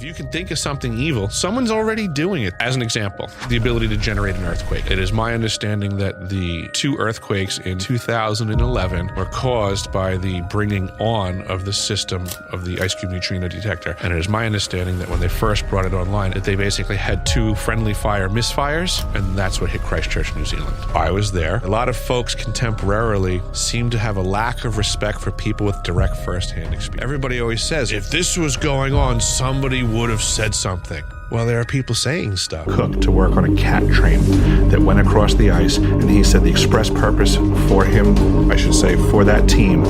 you can think of something evil, someone's already doing it. As an example, the ability to generate an earthquake. It is my understanding that the 2 earthquakes in 2011 were caused by the bringing on of the system of the ice cube neutrino detector. And it is my understanding that when they first brought it online, that they basically had 2 friendly fire misfires, and that's what hit Christchurch, New Zealand. I was there. A lot of folks contemporarily seem to have a lack of respect for people with direct first-hand experience. Everybody always says, if this was going on, somebody would have said something. Well, there are people saying stuff. Cook to work on a cat train that went across the ice, and he said the express purpose for him, I should say, for that team,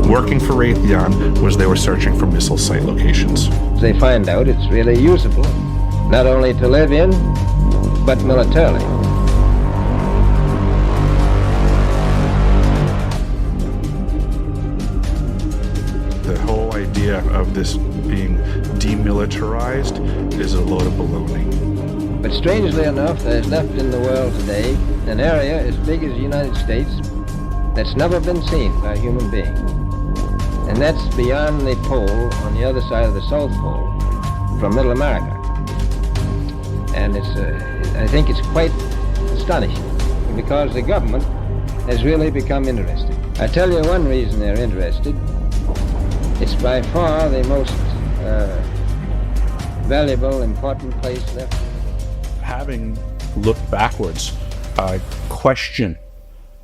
working for Raytheon, was they were searching for missile site locations. They find out it's really usable, not only to live in, but militarily. The whole idea of this being demilitarized is a load of baloney. But strangely enough, there's left in the world today an area as big as the United States that's never been seen by a human being. And that's beyond the pole, on the other side of the South Pole, from Middle America. And I think it's quite astonishing, because the government has really become interested. I tell you one reason they're interested. It's by far the most valuable, important place left. Having looked backwards, I question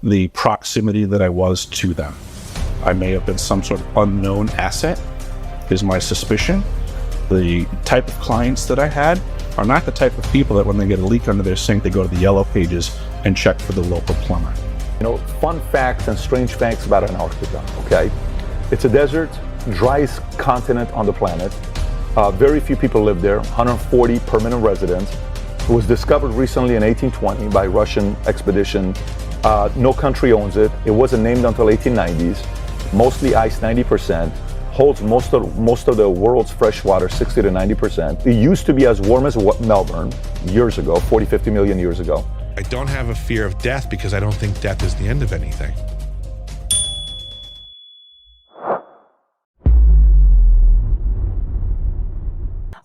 the proximity that I was to them. I may have been some sort of unknown asset, is my suspicion. The type of clients that I had are not the type of people that when they get a leak under their sink, they go to the yellow pages and check for the local plumber. You know, fun facts and strange facts about Antarctica, okay? It's a desert, driest continent on the planet. Very few people live there, 140 permanent residents. It was discovered recently in 1820 by Russian expedition. No country owns it. It wasn't named until 1890s. Mostly ice, 90%. Holds most of the world's fresh water, 60 to 90%. It used to be as warm as Melbourne years ago, 40, 50 million years ago. I don't have a fear of death because I don't think death is the end of anything.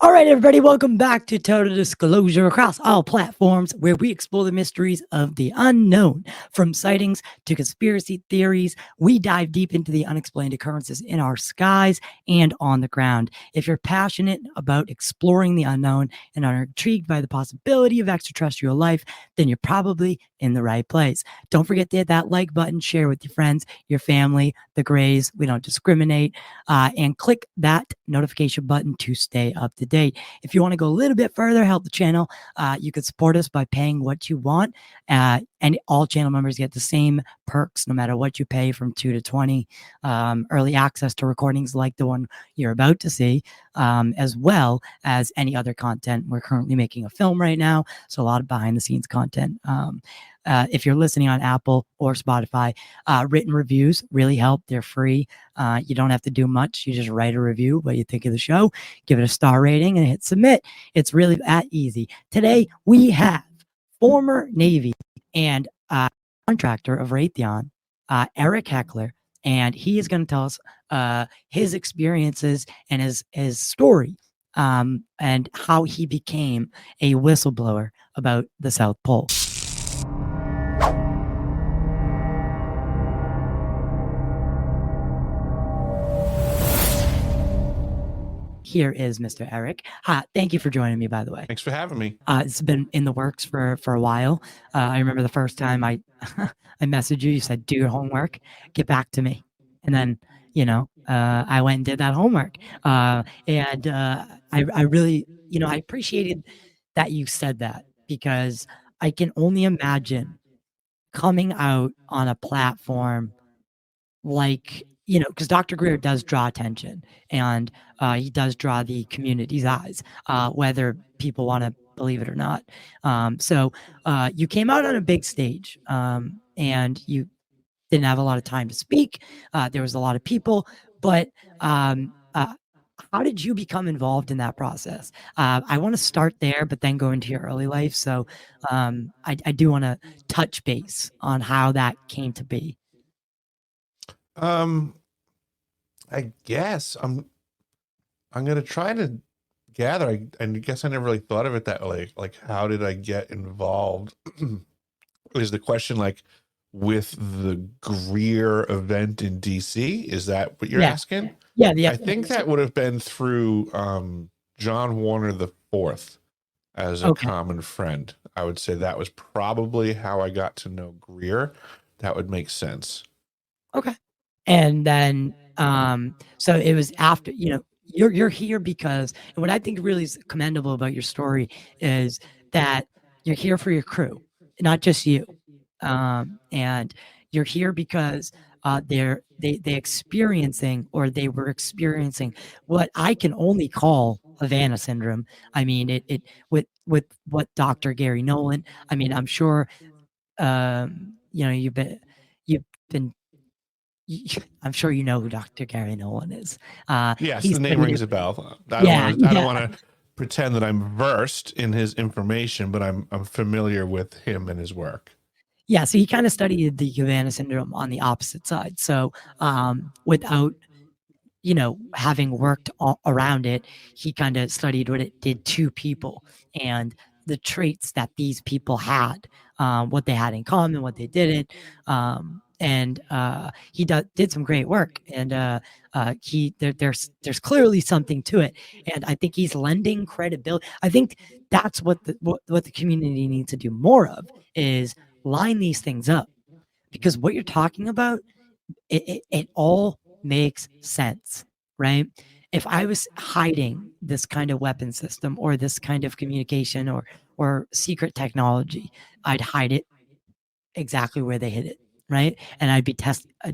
All right, everybody, welcome back to Total Disclosure across all platforms, where we explore the mysteries of the unknown. From sightings to conspiracy theories, we dive deep into the unexplained occurrences in our skies and on the ground. If you're passionate about exploring the unknown and are intrigued by the possibility of extraterrestrial life, then you're probably in the right place. Don't forget to hit that like button, share with your friends, your family, the Grays. We don't discriminate, and click that notification button to stay up to date. If you want to go a little bit further, help the channel, you could support us by paying what you want, and all channel members get the same perks no matter what you pay, from 2 to 20, early access to recordings like the one you're about to see, as well as any other content. We're currently making a film right now, so a lot of behind the scenes content. If you're listening on Apple or Spotify, written reviews really help. They're free. You don't have to do much. You just write a review, what you think of the show, give it a star rating, and hit submit. It's really that easy. Today, we have former Navy and contractor of Raytheon, Eric Heckler, and he is going to tell us his experiences and his story, and how he became a whistleblower about the South Pole. Here is Mr. Eric. Thank you for joining me, by the way. Thanks for having me. It's been in the works for a while. I remember the first time I messaged you, you said, do your homework, get back to me. And then, I went and did that homework. I really, I appreciated that you said that, because I can only imagine coming out on a platform like, because Dr. Greer does draw attention, and he does draw the community's eyes, whether people want to believe it or not. So you came out on a big stage, and you didn't have a lot of time to speak. There was a lot of people, but how did you become involved in that process? I want to start there, but then go into your early life. So I do want to touch base on how that came to be. I guess I'm going to try to gather, I guess I never really thought of it that way. Like, how did I get involved? Is the question like with the Greer event in DC? Is that what you're Yeah. asking? Yeah. I think that would have been through John Warner the Fourth as a Okay. common friend. I would say that was probably how I got to know Greer. That would make sense. Okay. And then so it was after, you're here because, and what I think really is commendable about your story is that you're here for your crew, not just you. And you're here because they experiencing, or they were experiencing, what I can only call Havana syndrome. I mean, it with what Dr. Gary Nolan. I mean, I'm sure you've been I'm sure you know who Dr. Gary Nolan is. Yes, He's the name studied rings it. a bell. Yeah, I don't yeah. want to pretend that I'm versed in his information, but I'm familiar with him and his work. Yeah, so he kind of studied the Havana syndrome on the opposite side. So without having worked around it, he kind of studied what it did to people and the traits that these people had, what they had in common, what they didn't. And he did some great work. And there's clearly something to it. And I think he's lending credibility. I think that's what the community needs to do more of, is line these things up, because what you're talking about, it all makes sense, right? If I was hiding this kind of weapon system, or this kind of communication, or secret technology, I'd hide it exactly where they hid it, right? And I'd be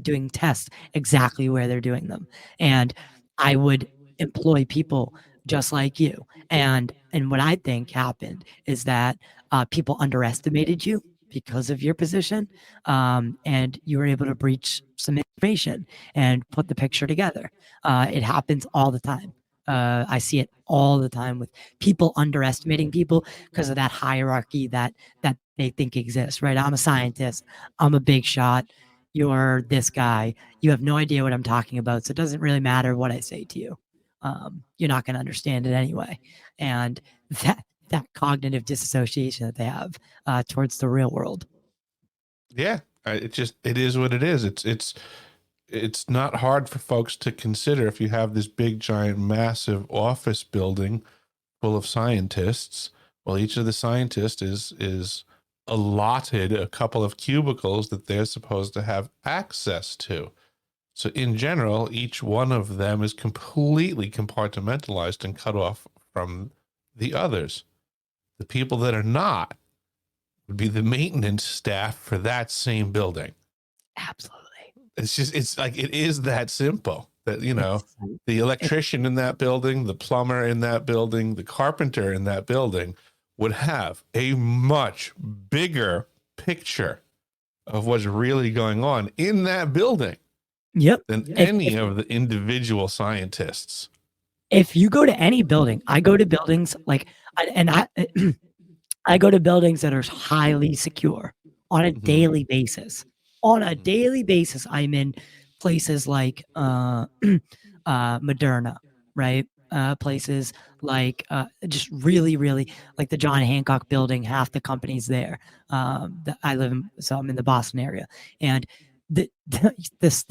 doing tests exactly where they're doing them, and I would employ people just like you. And what I think happened is that people underestimated you because of your position, and you were able to breach some information and put the picture together. It happens all the time. I see it all the time with people underestimating people because of that hierarchy that they think exists, right? I'm a scientist. I'm a big shot. You're this guy. You have no idea what I'm talking about, so it doesn't really matter what I say to you. You're not going to understand it anyway. And that cognitive disassociation that they have towards the real world. Yeah, it is what it is. It's not hard for folks to consider. If you have this big, giant, massive office building full of scientists, well, each of the scientists is allotted a couple of cubicles that they're supposed to have access to. So in general, each one of them is completely compartmentalized and cut off from the others. The people that are not would be the maintenance staff for that same building. Absolutely. It's like, it is that simple, that, the electrician in that building, the plumber in that building, the carpenter in that building would have a much bigger picture of what's really going on in that building. Yep. Than any of the individual scientists. If you go to any building, I go to buildings I go to buildings that are highly secure on a daily basis. On a daily basis, I'm in places like Moderna, right? Places like just really, really, like the John Hancock building. Half the companies there. I live in, so I'm in the Boston area, and the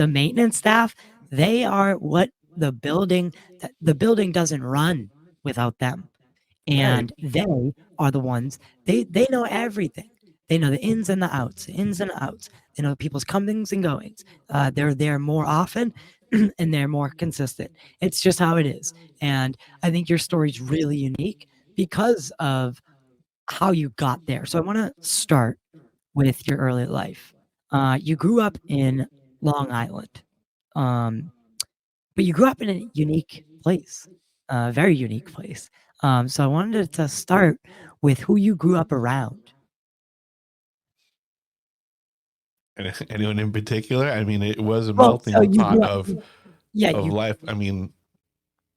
maintenance staff, they are what the building doesn't run without them. And they are the ones, they know everything. They know the ins and the outs, They know people's comings and goings. They're there more often and they're more consistent. It's just how it is. And I think your story is really unique because of how you got there. So I want to start with your early life. You grew up in Long Island, but you grew up in a unique place, a very unique place. So I wanted to start with who you grew up around. Anyone in particular? I mean, it was a melting pot of life. I mean,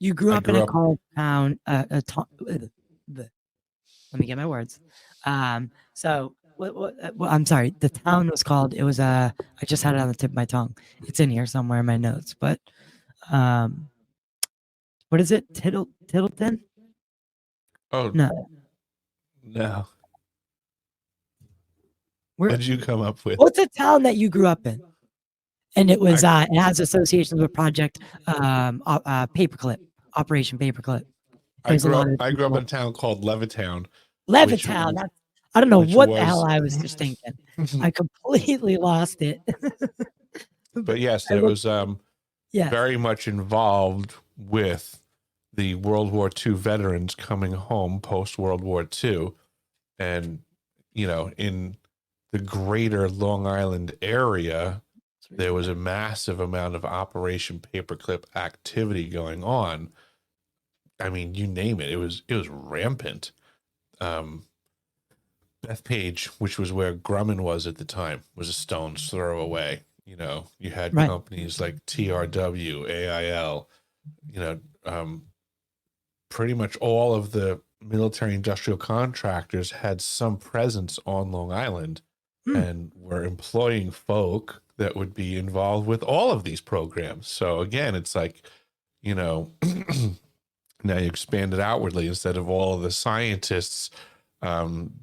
you grew up in a college town. Let me get my words. So I'm sorry. The town was called. It was I just had it on the tip of my tongue. It's in here somewhere in my notes. But what is it? Tittleton? Oh No. no. Where, What did you come up with? what's a town that you grew up in? And it was I- it has associations with Project Paperclip, Operation Paperclip. I There's a grew lot up. of I grew up people. in a town called Levittown, which Levittown. I don't know which what the hell was. I was just thinking. I completely lost it. But yes, I it look, was yes, very much involved with the World War II veterans coming home post World War II, and in the greater Long Island area, there was a massive amount of Operation Paperclip activity going on. I mean, you name it, it was rampant. Bethpage, which was where Grumman was at the time, was a stone's throw away. You had right. companies like TRW, AIL, you know, pretty much all of the military industrial contractors had some presence on Long Island and were employing folk that would be involved with all of these programs. So again, it's like, now you expand it outwardly instead of all of the scientists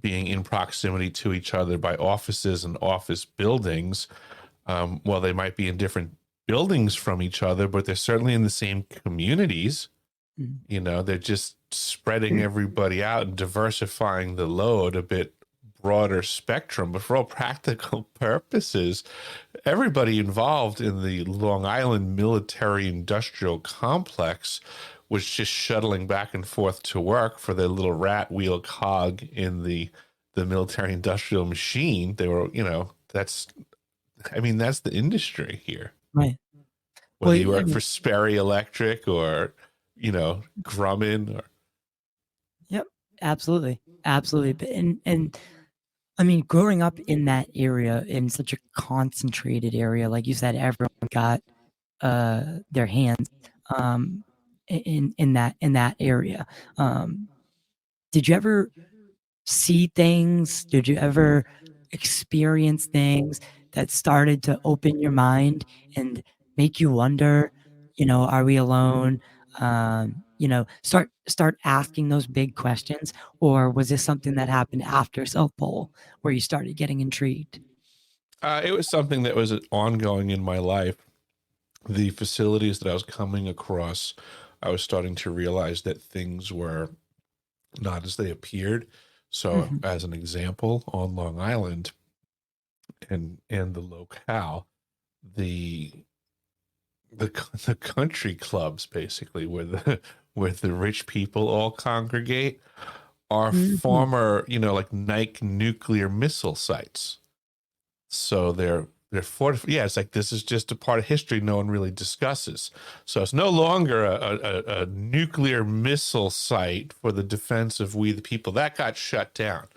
being in proximity to each other by offices and office buildings. Well, they might be in different buildings from each other, but they're certainly in the same communities. They're just spreading everybody out and diversifying the load a bit broader spectrum. But for all practical purposes, everybody involved in the Long Island military industrial complex was just shuttling back and forth to work for their little rat wheel cog in the military industrial machine. They were, that's the industry here. Right. Whether Well, you I work mean, for Sperry Electric or, Grumman or. yep, absolutely, absolutely. But and I mean, growing up in that area, in such a concentrated area, like you said, everyone got their hands in that area. Did you ever see things? Did you ever experience things that started to open your mind and make you wonder, are we alone? Start asking those big questions, or was this something that happened after South Pole where you started getting intrigued? It was something that was ongoing in my life. The facilities that I was coming across, I was starting to realize that things were not as they appeared. So, Mhm. as an example, on Long Island and the locale, the the country clubs, basically, where the rich people all congregate, are Mhm. former, like Nike nuclear missile sites. So they're fortified. Yeah, it's like this is just a part of history no one really discusses. So it's no longer a nuclear missile site for the defense of we the people. That got shut down.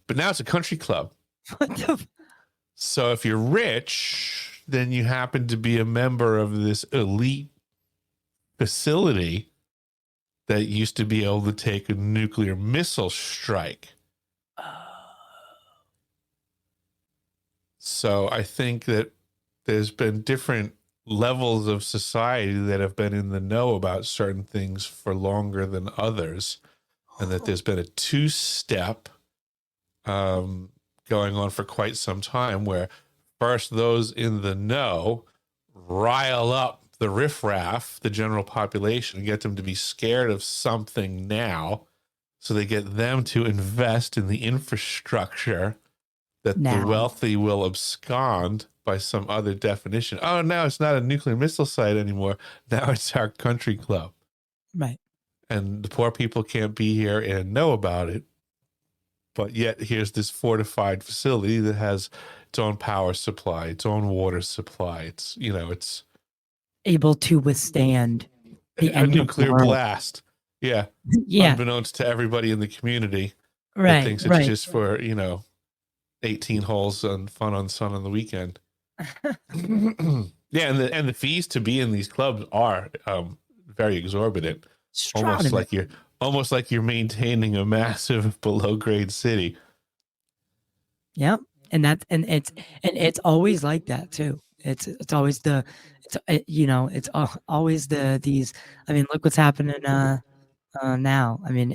But now it's a country club. What the So if you're rich, then you happen to be a member of this elite facility that used to be able to take a nuclear missile strike. So I think that there's been different levels of society that have been in the know about certain things for longer than others, and that there's been a two-step going on for quite some time, where first those in the know rile up the riffraff, the general population, and get them to be scared of something now, so they get them to invest in the infrastructure that the now? wealthy will abscond by some other definition. Oh, now it's not a nuclear missile site anymore. Now it's our country club. Right. And the poor people can't be here and know about it. But yet here's this fortified facility that has its own power supply, its own water supply. It's, it's Able to withstand the a end of the nuclear world. blast. Yeah. Yeah. Unbeknownst to everybody in the community that Right. thinks it's Right. just for, 18 holes and fun on sun on the weekend. Yeah, and the fees to be in these clubs are very exorbitant. Almost like you're maintaining a massive below grade city. Yep. And it's always like that too. It's always always these. I mean, look what's happening now. I mean,